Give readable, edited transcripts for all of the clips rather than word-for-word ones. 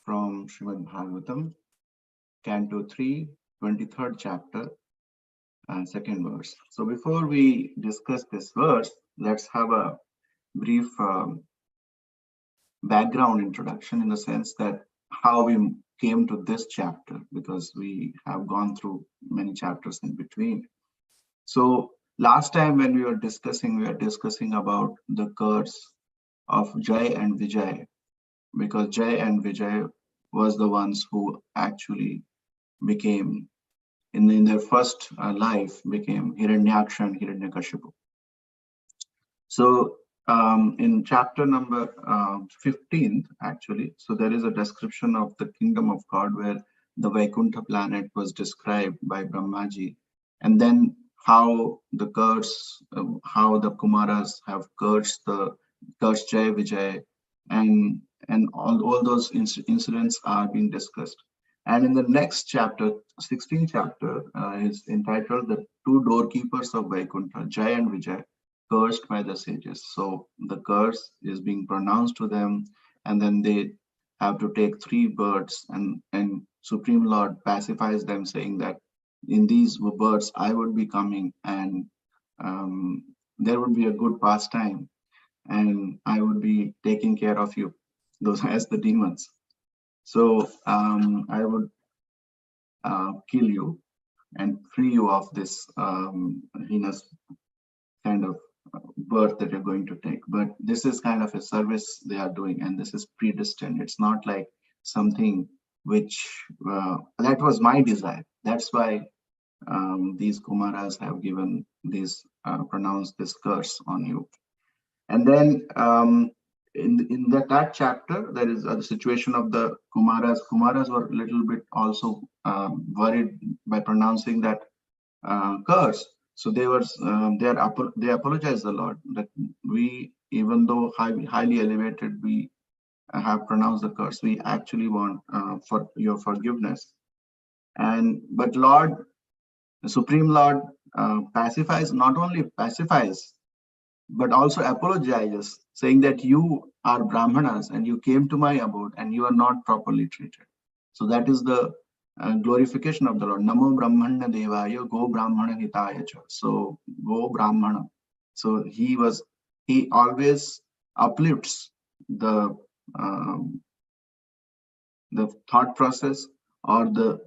from Srimad Bhagavatam, Canto 3, 23rd chapter, and second verse. So before we discuss this verse, let's have a brief background introduction in the sense that how we came to this chapter, because we have gone through many chapters in between. So last time when we were discussing about the curse of Jai and Vijay, because Jai and Vijay was the ones who actually became, in their first life, became Hiranyaksha and Hiranyakashipu. So in chapter number 15, actually, so there is a description of the kingdom of God where the Vaikuntha planet was described by Brahmaji, and then how the curse, how the Kumaras have cursed Jai Vijay, and all those incidents are being discussed. And in the next chapter, 16th chapter, is entitled The Two Doorkeepers of Vaikuntha, Jai and Vijay, cursed by the sages. So the curse is being pronounced to them, and then they have to take 3 birds, and Supreme Lord pacifies them, saying that in these birds I would be coming, and there would be a good pastime, and I would be taking care of you, those as the demons. So I would kill you and free you of this heinous kind of birth that you're going to take. But this is kind of a service they are doing, and this is predestined. It's not like something which that was my desire. That's why these Kumaras have given this pronounced this curse on you. And then in that chapter, there is a situation of the Kumaras. Kumaras were a little bit also worried by pronouncing that curse. So they apologized the Lord that we, even though highly elevated, we have pronounced the curse. We actually want for your forgiveness. But Lord, the Supreme Lord, pacifies, not only pacifies, but also apologizes, saying that you are Brahmanas and you came to my abode and you are not properly treated. So that is the glorification of the Lord. Namo Brahmana Devaya Go Brahmana Hitaya Cha. So Go Brahmana. So he always uplifts the thought process, or the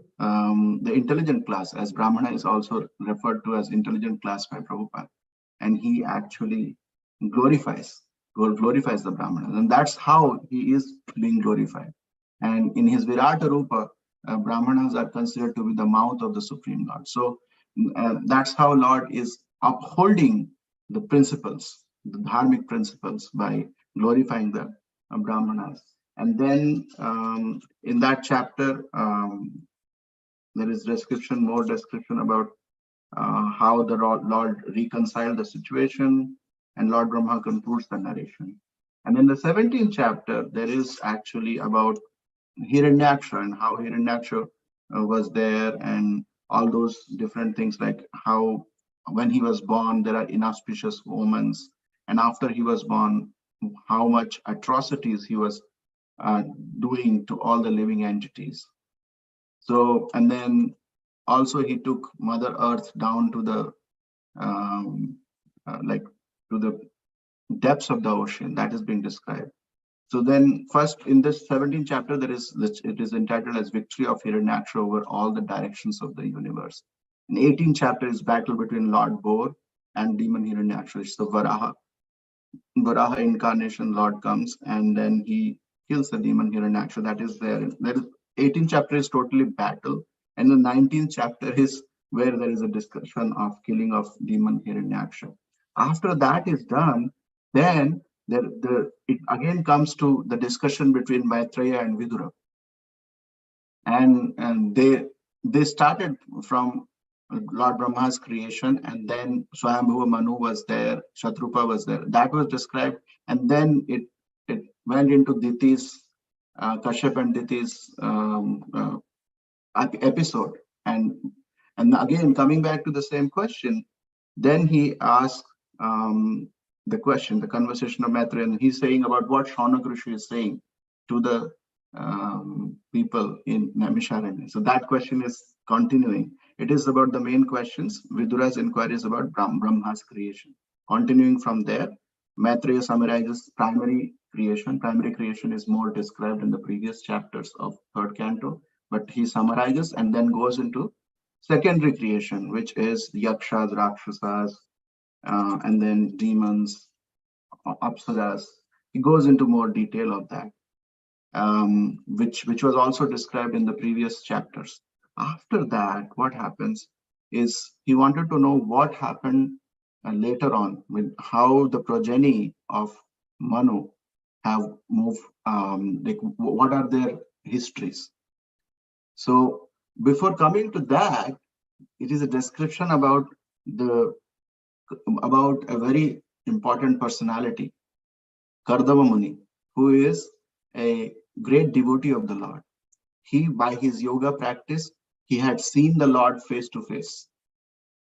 intelligent class, as Brahmana is also referred to as intelligent class by Prabhupada. And he actually glorifies the Brahmanas, and that's how he is being glorified. And in his Virata Rupa, Brahmanas are considered to be the mouth of the Supreme Lord. So that's how Lord is upholding the principles, the dharmic principles, by glorifying the Brahmanas. And then in that chapter, there is more description about how the Lord reconciled the situation, and Lord Brahma concludes the narration. And in the 17th chapter, there is actually about Hiranyaksha and how Hiranyaksha was there, and all those different things, like how when he was born, there are inauspicious omens, and after he was born, how much atrocities he was doing to all the living entities. So, and then also he took Mother Earth down to the to the depths of the ocean. That is being described. So then first in this 17th chapter, it is entitled as Victory of Hiranyaksha over all the directions of the universe. In 18th chapter is battle between Lord Boar and demon Hiranyaksha. It's the Varaha incarnation. Lord comes and then he kills the demon Hiranyaksha. That is there. 18th chapter is totally battle, and the 19th chapter is where there is a discussion of killing of demon Hiranyaksha. After that is done, then it again comes to the discussion between Maitreya and Vidura, and they started from Lord Brahma's creation, and then Swayambhuva Manu was there, Shatrupa was there. That was described, and then it went into Diti's Kashyap and Diti's episode, and again coming back to the same question, then he asked the conversation of Maitreya, and he's saying about what Shaunak Rishi is saying to the people in Naimisharanya. So that question is continuing. It is about the main questions. Vidura's inquiry is about Brahma's creation. Continuing from there, Maitreya summarizes primary creation. Primary creation is more described in the previous chapters of third canto, but he summarizes and then goes into secondary creation, which is yakshas, rakshasas, and then demons, apsaras. He goes into more detail of that, which was also described in the previous chapters. After that, what happens is he wanted to know what happened later on with how the progeny of Manu have moved, like what are their histories. So before coming to that, it is a description about a very important personality, Kardama Muni, who is a great devotee of the Lord. He, by his yoga practice, he had seen the Lord face to face.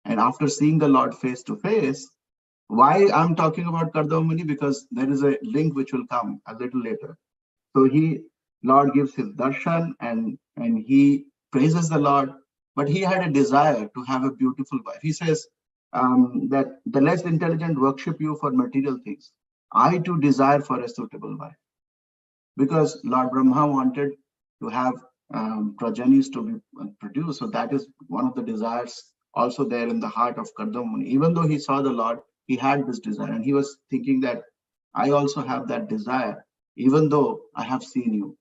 And after seeing the Lord face to face, why I'm talking about Kardama Muni? Because there is a link which will come a little later. So Lord gives his darshan and he praises the Lord, but he had a desire to have a beautiful wife. He says that the less intelligent worship you for material things. I too desire for a suitable wife. Because Lord Brahma wanted to have progenies to be produced. So that is one of the desires also there in the heart of Kardama Muni. Even though he saw the Lord, he had this desire and he was thinking that I also have that desire, even though I have seen you.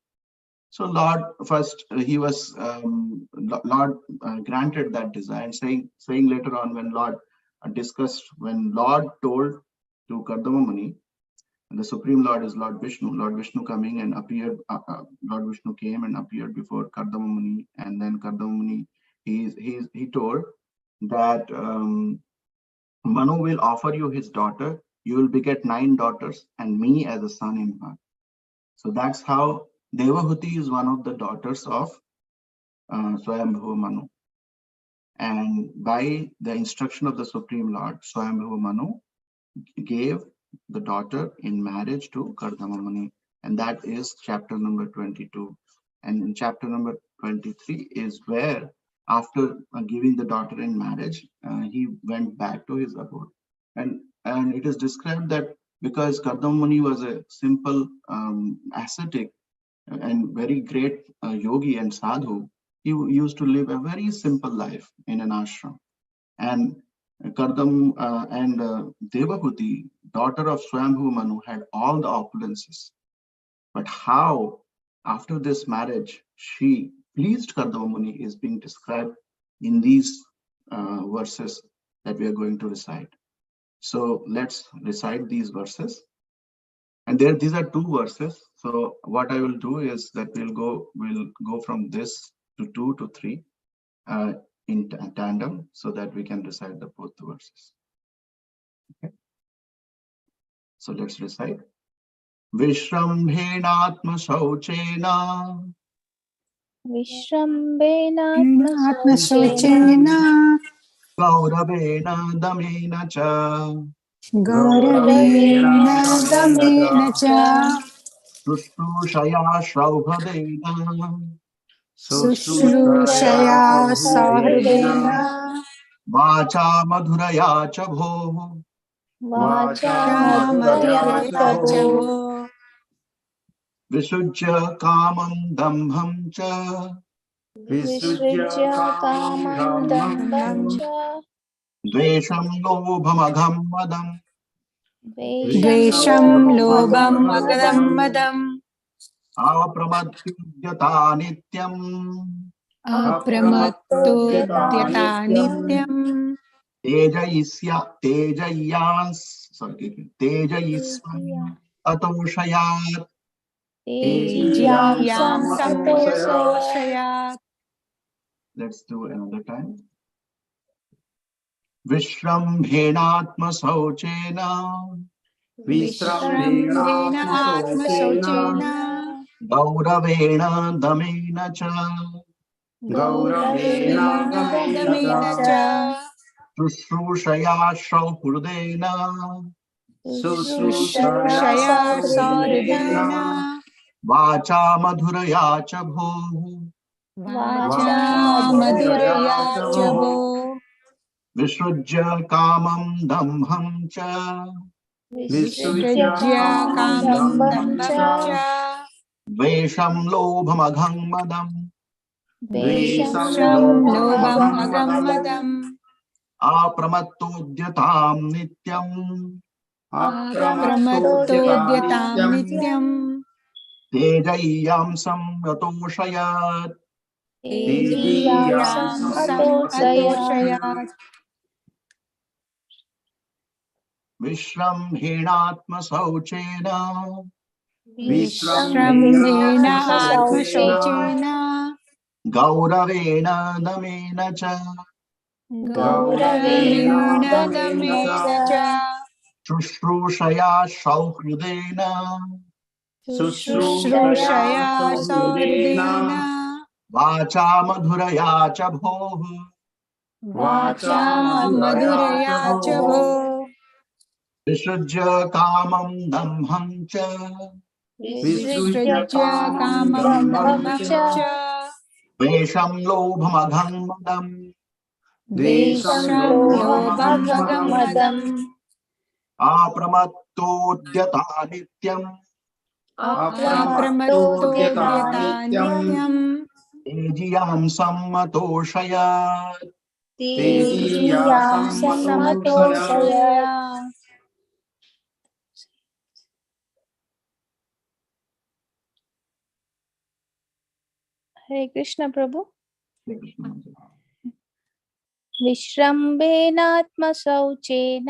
So Lord, first he was, Lord granted that desire and saying later on when Lord when Lord told to Kardama Muni, and the Supreme Lord is Lord Vishnu. Lord Vishnu coming and appeared. Lord Vishnu came and appeared before Kardama Muni, and then Kardama Muni he told that Manu will offer you his daughter. You will beget 9 daughters, and me as a son in her. So that's how Devahuti is one of the daughters of Swayambhuva Manu. And by the instruction of the Supreme Lord, Swayambhuva Manu gave the daughter in marriage to Kardama Muni, and that is chapter number 22. And in chapter number 23 is where, after giving the daughter in marriage, he went back to his abode. And it is described that because Kardama Muni was a simple ascetic and very great yogi and sadhu, he used to live a very simple life in an ashram. And Kardam and Devahuti, daughter of Swayambhuva Manu, had all the opulences. But how, after this marriage, she pleased Kardama Muni is being described in these verses that we are going to recite. So let's recite these verses. And these are 2 verses. So what I will do is that we'll go from this to 2 to 3. In tandem so that we can recite the both verses. Okay. So let's recite. Vishrambhenatma shauchena Vishrambhenatma Gauravena damena cha damena cha Shrushaya Shraubhadena Sushrushaya Sahridena Vacha Madhuraya cha bho Madhuraya Chavo Visujya Kamam Dambham cha Visrujya kamam dambam cha Dvesham Lobhamagham Madam Dvesham Lobham Magadam Madam Apramadhyata Nityam Apramattodyata Nityam Tejayisvam Atoshayat Tejyam Samatoshayat. Let's do another time. Vishrambhenatma sauchena Vishrambhena Atma Sauchena Gauravena damena cha Gauravena Damena cha Shrushaya Shraupurdena Sushrushaya Sahridena वाचा मधुरया च भोः वाचा मधुरया मधुरया च च भोः वो विसृज्य कामं दम्भं च विसृज्य विसृज्य कामं कामं दम्भं च दम्भं च द्वेषं लोभमघं मदम् द्वेषं द्वेषं लोभम् लोभमहं अगं मदम् मदम् अप्रमत्तोद्यतां नित्यम् अप्रमत्तोद्यता प्रमत्तोद्यतां नित्यम् नित्यम् तेजय्यां संयतोषयत् तेजीयां तेजीयां सम् समतोषयात् अतोषयात् विश्रम्भेणात्मशौचेन विश्रम्भेनात्मशौचेन विश्रम्भेनात्मशौचेन गौरवेण दमेन च गौरवेण गौरवेण दमेन च दमेन च शुश्रूषया सौहृदेन शुश्रूषया शुश्रूषया सौहृदेन सौहृदेन वाचा मधुरया च भोः वाचा वाचा मधुरया च मधुरया च भोः भो विसृज्य कामं दम्भं च विसृज्य विसृज्य कामं कामं दम्भं च दम्भं च द्वेषं लोभमघं मदम् द्वेषं द्वेषं लोभमहं लोभम् अगं मदम् मदम् अप्रमत्तोद्यता नित्यम् अप्रमत्तोद्यता अप्रमत्तोद्यता नित्यम् नित्यम् तेजियां सम्मतोषयत् तेजीयां तेजीयां समतोषयात् समतोषया हरे कृष्ण प्रभु विश्रम्भेनात्मशौचेन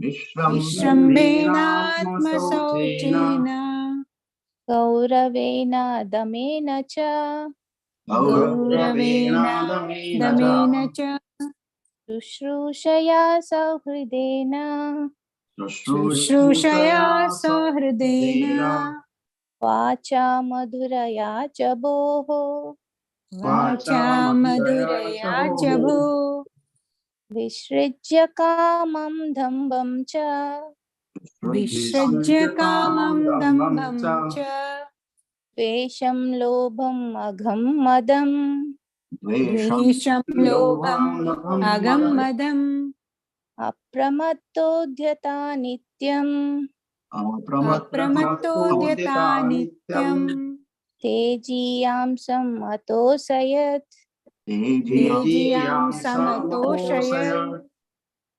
विश्रम्भेनात्मशौचेन विश्रम्भेनात्मशौचेन गौरवेण दमेन च गौरवेण गौरवेण दमेन च दमेन च शुश्रूषया सौहृदेन शुश्रूषया शुश्रूषया सहृदेन सहृदेन वाचा मधुरया च भोः वाचा वाचा मधुरया च मधुरया च भोः भो विसृज्य कामं दम्भं च विसृज्य विसृज्य कामं कामं दम्भं दम्भं च च द्वेषं लोभम् अघं मदम् द्वेषं द्वेषं लोभम् लोभमघं अगं मदम् मदम् अप्रमत्तोद्यता नित्यम् अप्रमत्तोद्यता अप्रमत्तोद्यता नित्यम् नित्यम् तेजीयां समतोषयत् तेजयां तेजयां समतोषयत् समतोषयत्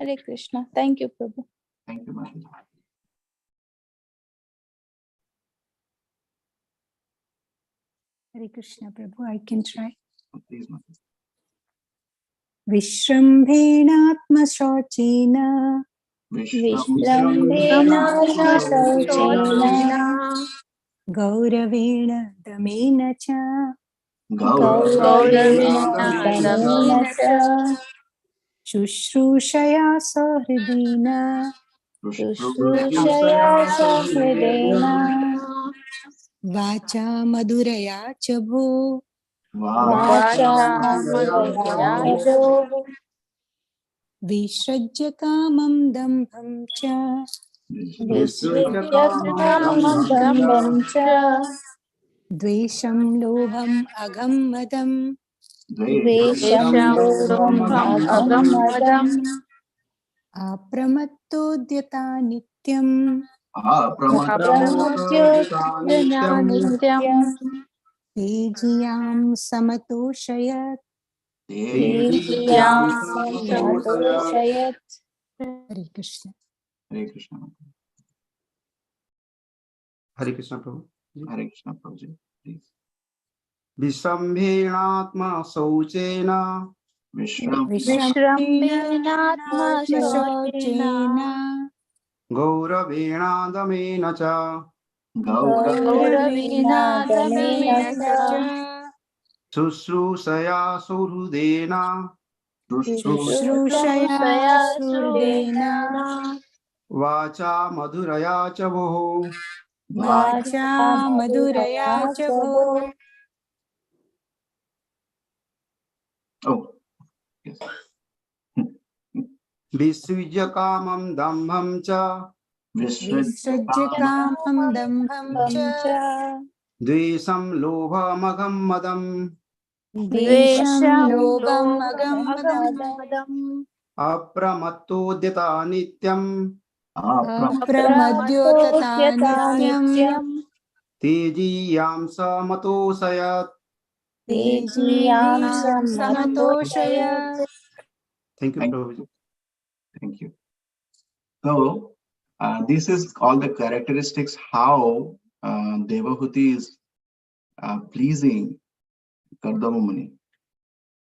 हरे कृष्ण थैंक यू प्रभु Thank you, Maharaj. Hare Krishna प्रभु I can try Please, Maharaj. विश्रम्भेणात्मशौचेन विश्रम्भेनात्मशौचेन विश्रम्भेनात्मशौचेन शौचेन गौरवेण दमेन च गौरवेण गौरवेण दमेन च दमेन च शुश्रूषया सहृदेन शुश्रूषया शुश्रूषया सहृदेन सहृदेन वाचा मधुरया च भो वाचा वाचा मधुरया च मधुरया च भोः भोः विसृज्य कामं दम्भं च विसृज्य विसृज्य कामं कामं दम्भं च दम्भं च द्वेषं लोभम् अगं मदम् द्वेषं द्वेषं लोभम् लोभमघं अघं मदम् मदम् अप्रमत्तोद्यता नित्यम् अप्रमत्तोद्यता अप्रमत्योद्यता नित्यम् नित्यम् तेजयां समतोषयत् तेजयां तेजीयां समतोषयत् समतोषयत् हरे कृष्ण हरे कृष्ण हरे कृष्ण प्रभु हरे कृष्ण प्रभु जी प्लीज विश्रम्भेणात्मा शौचेन विश्रम्भेनात्मशौचेन विश्रम्भेनात्मशौचेन गौरवेणादमेन च गौरवेण दमेन गौरवेणादमेन च च शुश्रूषया सुहृदेन शुश्रूषया शुश्रूषया सुहृदेन सुहृदेन वाचा मधुरया च भोः वाचा वाचा मधुरया मधुरया च च भो भोः oh yes विसृज्य कामं दम्भं च विसृज्य कामं दम्भं च द्वेषं लोभमगं मदम् द्वेषं लोभं मगं मदम् अप्रमत्तोद्यता नित्यम् अप्रमद्योतता नित्यम् तेजीयां समतोषयत् तेजीयां समतोषयत्. Thank you, Thank Prabhuji. Thank you. So this is all the characteristics how Devahuti is pleasing Kardama Muni.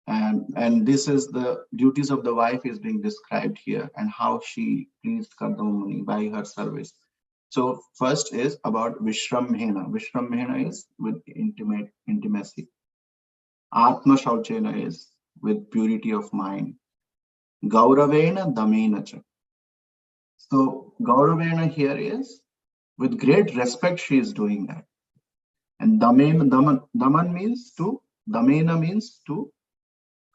And this is the duties of the wife is being described here and how she pleased Kardama Muni by her service. So first is about Vishramhena. Vishramhena is with intimacy. Atma Shauchena is with purity of mind. Gauravena Damena cha. So Gauravena here is with great respect she is doing that. And Daman means to, Damena means to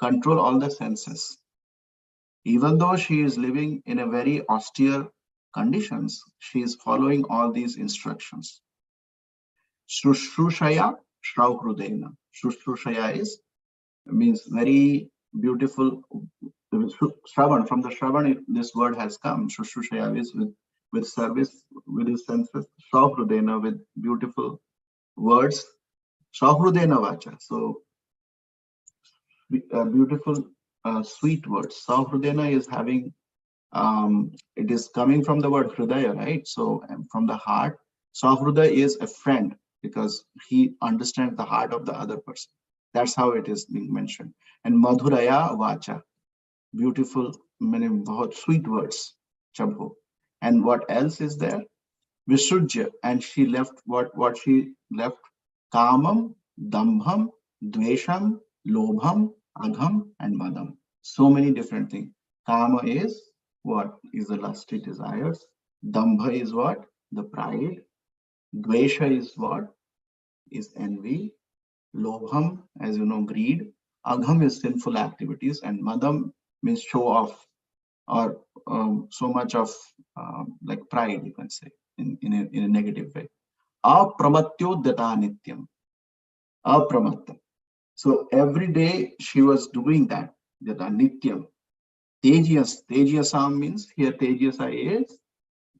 control all the senses. Even though she is living in a very austere conditions, she is following all these instructions. Shrushrushaya Shrauhrudena. Shrushrushaya is means very beautiful. Shravan, from the Shravan, this word has come. Shrushrushaya is with service, with his senses. Shrauhrudena, with beautiful words. Shrauhrudena vacha. So beautiful, sweet words. Shrauhrudena is having, it is coming from the word Hridaya, right? So from the heart. Sahruda is a friend because he understands the heart of the other person. That's how it is being mentioned. And Madhuraya Vacha, beautiful, many sweet words, Chabho. And what else is there? Visujya, and she left what she left? Kamam, Dambham, Dvesham, Lobham, Agham, and Madam. So many different things. Kama is what? Is the lusty desires. Dambha is what? The pride. Dvesha is what? Is envy. Lobham, as you know, greed. Agham is sinful activities, and Madam means show off, or so much of like pride, you can say, in a negative way. Apramatyodata nityam. Apramatta. So every day she was doing that. Yata nityam. Tejiyasam means here Tejiyasa is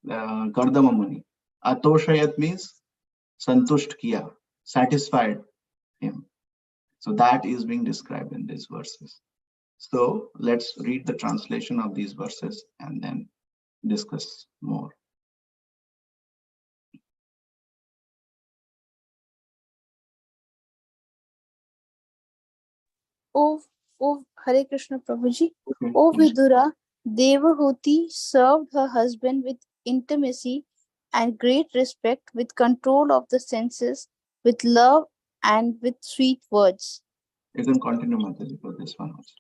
Kardama Muni. Atoshayat means santusht kiya, satisfied him. So that is being described in these verses. So let's read the translation of these verses and then discuss more. Oh, Hare Krishna Prabhuji. Okay. O Vidura, Devahuti served her husband with intimacy and great respect, with control of the senses, with love and with sweet words. You can continue, Mataji, for this one also.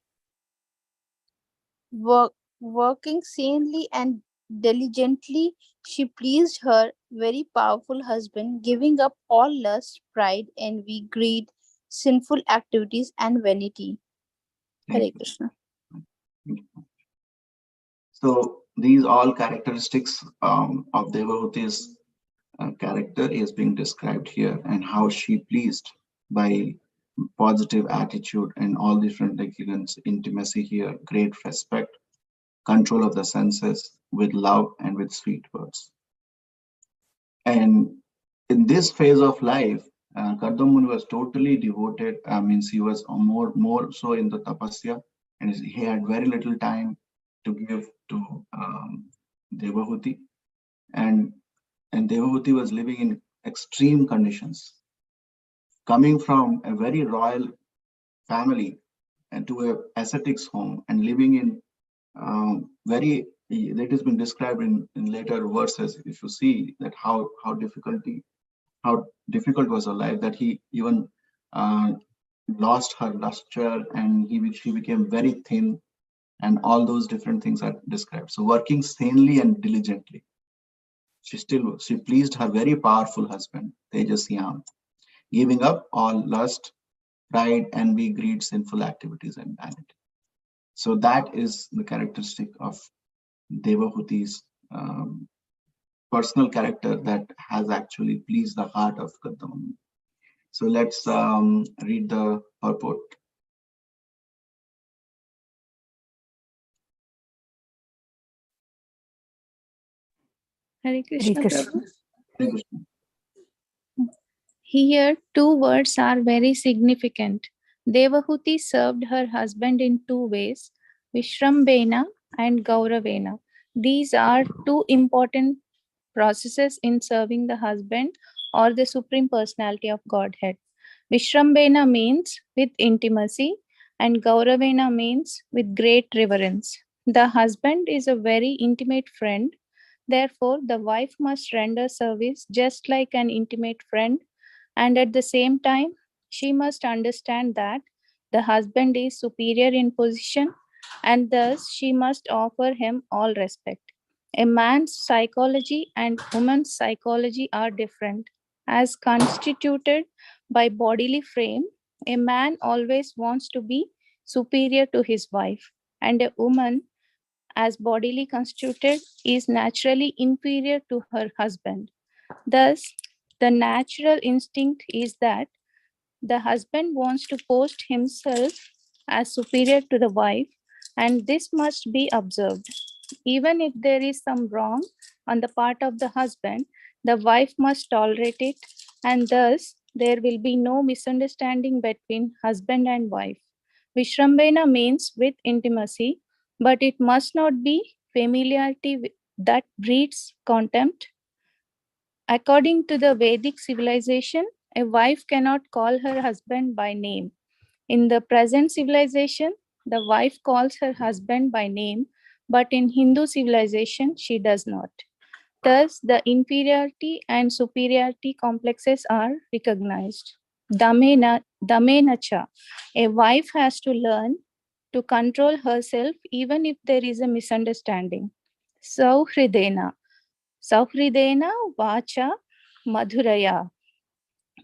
Working sanely and diligently, she pleased her very powerful husband, giving up all lust, pride, envy, greed, sinful activities, and vanity. Hare Thank you. Krishna. Thank you. So these all characteristics of Devahuti's character is being described here, and how she pleased by positive attitude and all different, like you can see, intimacy here, great respect, control of the senses, with love and with sweet words. And in this phase of life, Kardama Muni was totally devoted. Means he was more so in the tapasya, and he had very little time to give to Devahuti, and Devahuti was living in extreme conditions, coming from a very royal family and to a ascetics home, and living in very, that has been described in later verses. If you see that how difficult was her life, that he even lost her luster, and she became very thin, and all those different things are described. So working sanely and diligently, she pleased her very powerful husband Tejasyam, giving up all lust, pride, envy, greed, sinful activities, and vanity. So that is the characteristic of Devahuti's personal character that has actually pleased the heart of Gautama. So let's read the purport. Hare Hare Krishna, Krishna. Prabhu. Hare Krishna. Here, two words are very significant. Devahuti served her husband in two ways, Vishrambena and Gauravena. These are two important processes in serving the husband or the Supreme Personality of Godhead. Vishrambena means with intimacy, and Gauravena means with great reverence. The husband is a very intimate friend. Therefore, the wife must render service just like an intimate friend, and at the same time, she must understand that the husband is superior in position, and thus she must offer him all respect. A man's psychology and woman's psychology are different. As constituted by bodily frame, a man always wants to be superior to his wife, and a woman, as bodily constituted, is naturally inferior to her husband. Thus, the natural instinct is that the husband wants to post himself as superior to the wife, and this must be observed. Even if there is some wrong on the part of the husband, the wife must tolerate it, and thus there will be no misunderstanding between husband and wife. Vishrambena means with intimacy, but it must not be familiarity that breeds contempt. According to the Vedic civilization, a wife cannot call her husband by name. In the present civilization, the wife calls her husband by name, but in Hindu civilization, she does not. Thus, the inferiority and superiority complexes are recognized. Damenacha, a wife has to learn to control herself even if there is a misunderstanding. Sauhridena, Sauhridena Vacha Madhuraya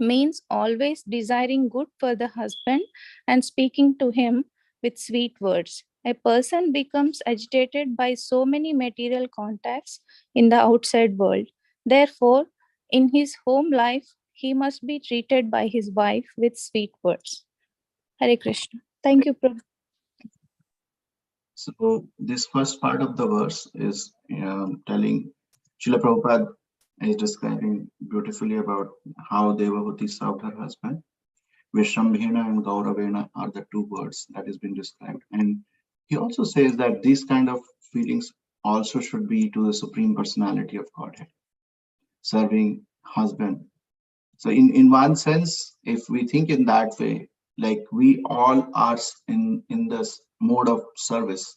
means always desiring good for the husband and speaking to him with sweet words. A person becomes agitated by so many material contacts in the outside world. Therefore, in his home life, he must be treated by his wife with sweet words. Hare Krishna. Thank you, Prabhu. So this first part of the verse is telling, Srila Prabhupada is describing beautifully about how Devahuti served her husband. Vishrambhena and Gauravena are the two words that has been described. And he also says that these kind of feelings also should be to the Supreme Personality of Godhead, serving husband. So in one sense, if we think in that way, like we all are in this mode of service.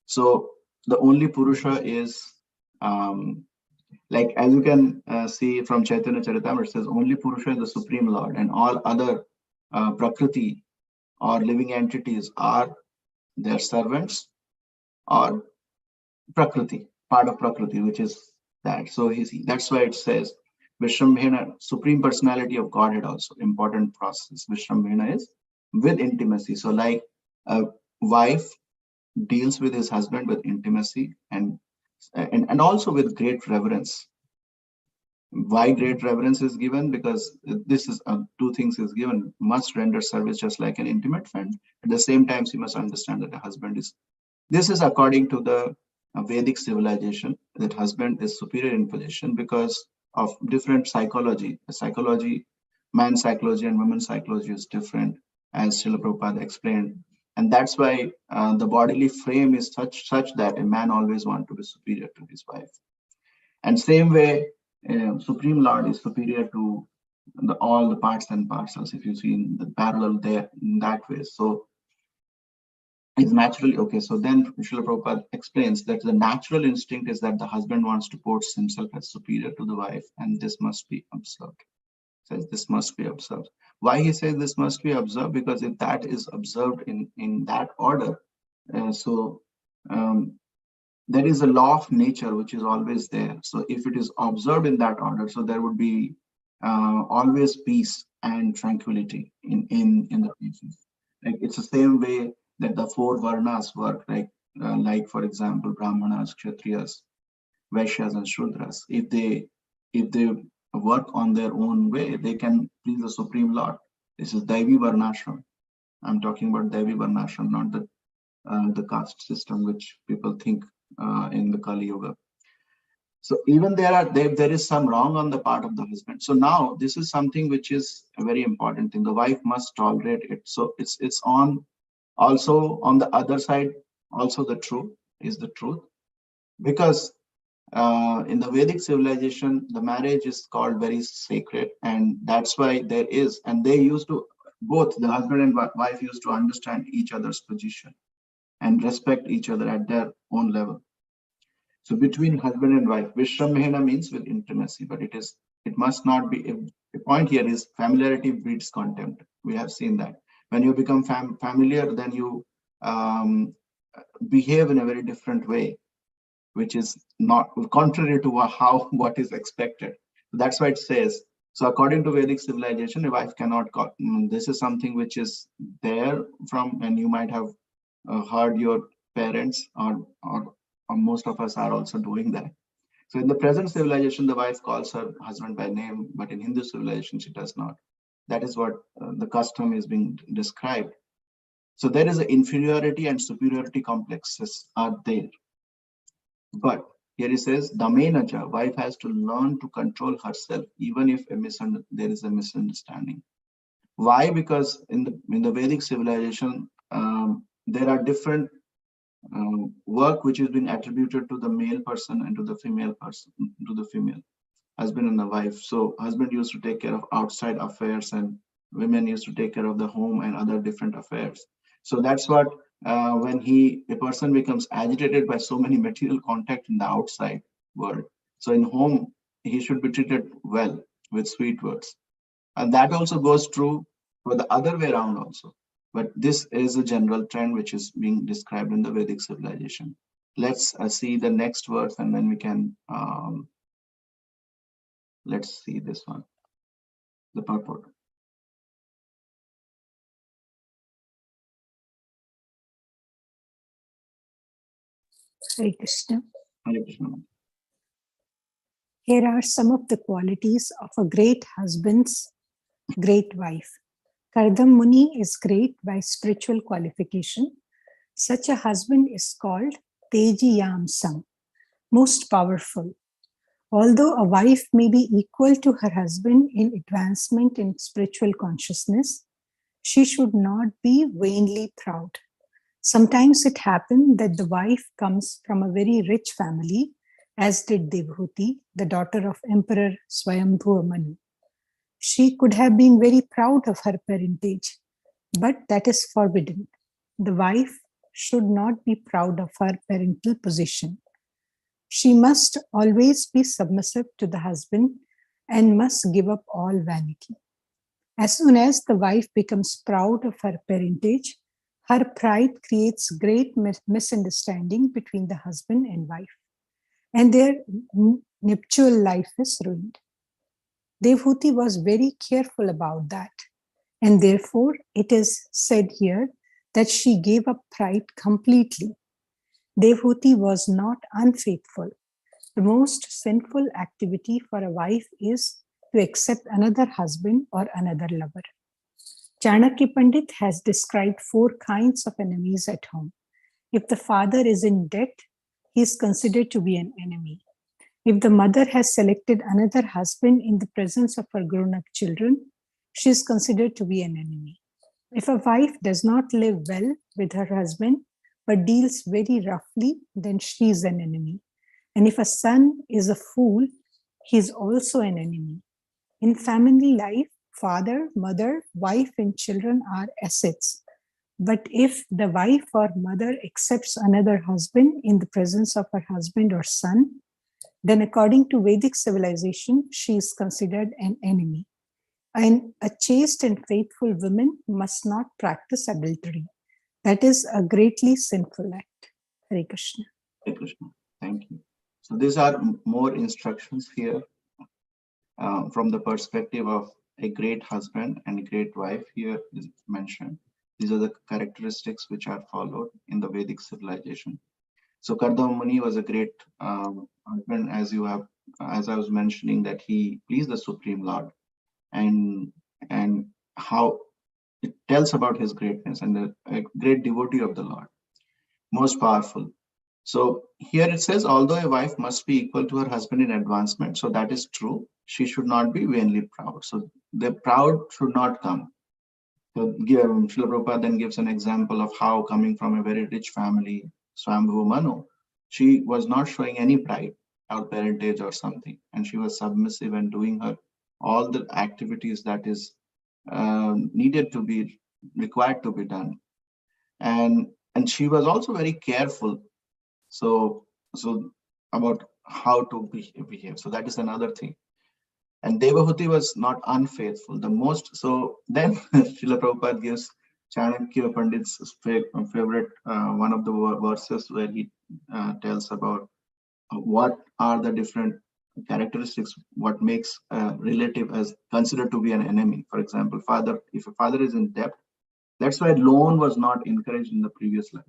So the only Purusha is, like as you can see from Chaitanya Charitamrita, it says only Purusha is the Supreme Lord, and all other Prakriti or living entities are their servants or Prakriti, part of Prakriti, which is that. So that's why it says Vishrambhena, Supreme Personality of Godhead, also important process. Vishrambhena is with intimacy. So like a wife deals with his husband with intimacy and also with great reverence. Why great reverence is given? Because this is two things is given: must render service just like an intimate friend. At the same time, you must understand that the husband is. This is according to the Vedic civilization, that husband is superior in position because of different psychology. Psychology, man's psychology and women's psychology is different, as Srila Prabhupada explained. And that's why the bodily frame is such that a man always wants to be superior to his wife. And same way, Supreme Lord is superior to all the parts and parcels, if you see in the parallel there in that way. So it's naturally okay. So then Srila Prabhupada explains that the natural instinct is that the husband wants to put himself as superior to the wife, and this must be observed. Says this must be observed. Why he says this must be observed? Because if that is observed in that order, there is a law of nature which is always there. So if it is observed in that order, so there would be always peace and tranquility in the places. Like it's the same way that the four varnas work. Like for example, Brahmanas, Kshatriyas, Vaishyas and Shudras. If they work on their own way, they can please the Supreme Lord. This is Daivi Varnashram. I'm talking about Daivi Varnashram, not the caste system which people think in the Kali Yuga. So even there is some wrong on the part of the husband. So now this is something which is a very important thing. The wife must tolerate it. So it's on also on the other side. Also the truth is the truth, because in the Vedic civilization, the marriage is called very sacred, and that's why there is, and they used to, both the husband and wife used to understand each other's position and respect each other at their own level. So between husband and wife, Vishramehena means with intimacy, but it must not be, the point here is familiarity breeds contempt. We have seen that. When you become familiar, then you behave in a very different way, which is not contrary to what is expected. That's why it says, so according to Vedic civilization, a wife cannot call, this is something which is there from, and you might have heard your parents or most of us are also doing that. So in the present civilization, the wife calls her husband by name, but in Hindu civilization, she does not. That is what the custom is being described. So there is an inferiority and superiority complexes are there. But here he says, Damenaja, wife has to learn to control herself, even if there is a misunderstanding. Why? Because in the Vedic civilization, there are different work which is being attributed to the male person and to the female person, to the female husband and the wife. So husband used to take care of outside affairs, and women used to take care of the home and other different affairs. So that's what when a person becomes agitated by so many material contact in the outside world. So in home, he should be treated well with sweet words. And that also goes true for the other way around also. But this is a general trend which is being described in the Vedic civilization. Let's see the next verse, and then we can, let's see this one, the purport. Hare Krishna. Hare Krishna. Here are some of the qualities of a great husband's great wife. Kardam Muni is great by spiritual qualification. Such a husband is called Teji Yamsam, most powerful. Although a wife may be equal to her husband in advancement in spiritual consciousness, she should not be vainly proud. Sometimes it happened that the wife comes from a very rich family, as did Devhuti, the daughter of Emperor Swayambhu Manu. She could have been very proud of her parentage, but that is forbidden. The wife should not be proud of her parental position. She must always be submissive to the husband and must give up all vanity. As soon as the wife becomes proud of her parentage, her pride creates great misunderstanding between the husband and wife, and their nuptial life is ruined. Devhuti was very careful about that, and therefore it is said here that she gave up pride completely. Devhuti was not unfaithful. The most sinful activity for a wife is to accept another husband or another lover. Chanakya Pandit has described 4 kinds of enemies at home. If the father is in debt, he is considered to be an enemy. If the mother has selected another husband in the presence of her grown-up children, she is considered to be an enemy. If a wife does not live well with her husband, but deals very roughly, then she is an enemy. And if a son is a fool, he is also an enemy. In family life, father, mother, wife, and children are assets. But if the wife or mother accepts another husband in the presence of her husband or son, then according to Vedic civilization, she is considered an enemy. And a chaste and faithful woman must not practice adultery. That is a greatly sinful act. Hare Krishna. Hare Krishna. Thank you. So these are more instructions here from the perspective of a great husband and a great wife here is mentioned. These are the characteristics which are followed in the Vedic civilization. So Kardama Muni was a great husband, as I was mentioning, that he pleased the Supreme Lord, and how it tells about his greatness and a great devotee of the Lord, most powerful. So here it says, although a wife must be equal to her husband in advancement, so that is true. She should not be vainly proud. So the proud should not come. So Srila Prabhupada then gives an example of how, coming from a very rich family, Swambhu Manu, she was not showing any pride or parentage or something, and she was submissive and doing her all the activities that is needed to be required to be done, and she was also very careful. So about how to behave. So that is another thing. And Devahuti was not unfaithful. The most, so then Srila Prabhupada gives Chanakya Pandit's favorite, one of the verses where he tells about what are the different characteristics, what makes a relative as considered to be an enemy. For example, if a father is in debt, that's why loan was not encouraged in the previous life,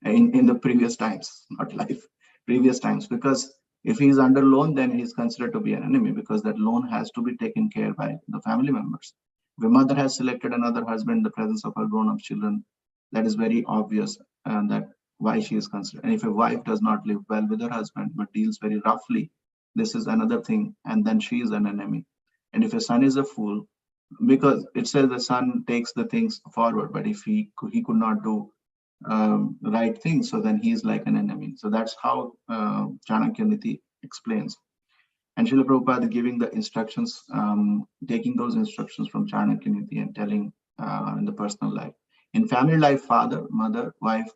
in the previous times, not life, previous times, because if he is under loan, then he is considered to be an enemy, because that loan has to be taken care by the family members. If a mother has selected another husband in the presence of her grown-up children, that is very obvious, that why she is considered. And if a wife does not live well with her husband but deals very roughly, this is another thing, and then she is an enemy. And if a son is a fool, because it says the son takes the things forward, but if he could not do right thing, so then he is like an enemy. So that's how Chanakya Niti explains. And Srila Prabhupada giving the instructions, taking those instructions from Chanakya Niti and telling in the personal life. In family life, father, mother, wife,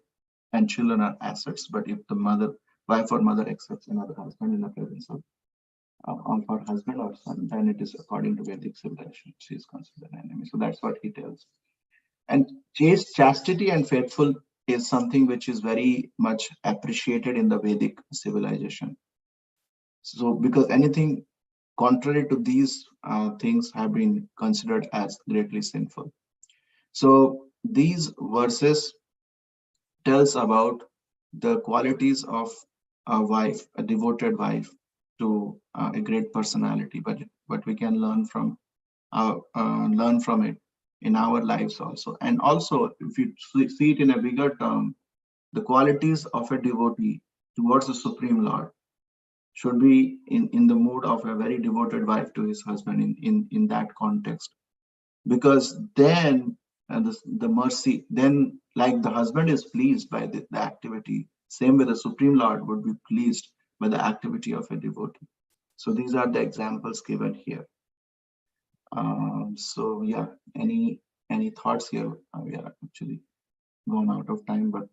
and children are assets. But if the wife or mother accepts another husband in the presence of her husband or son, then it is according to Vedic civilization, she is considered an enemy. So that's what he tells. And chaste, chastity and faithful is something which is very much appreciated in the Vedic civilization. So because anything contrary to these things have been considered as greatly sinful. So these verses tells about the qualities of a wife, a devoted wife to a great personality, but we can learn from it in our lives also. And also, if you see it in a bigger term, the qualities of a devotee towards the Supreme Lord should be in the mood of a very devoted wife to his husband in that context. Because then the mercy, then like the husband is pleased by the activity, same way the Supreme Lord would be pleased by the activity of a devotee. So these are the examples given here. So yeah, any thoughts here? We are actually gone out of time, but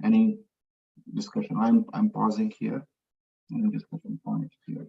any discussion? I'm pausing here. Any discussion points here?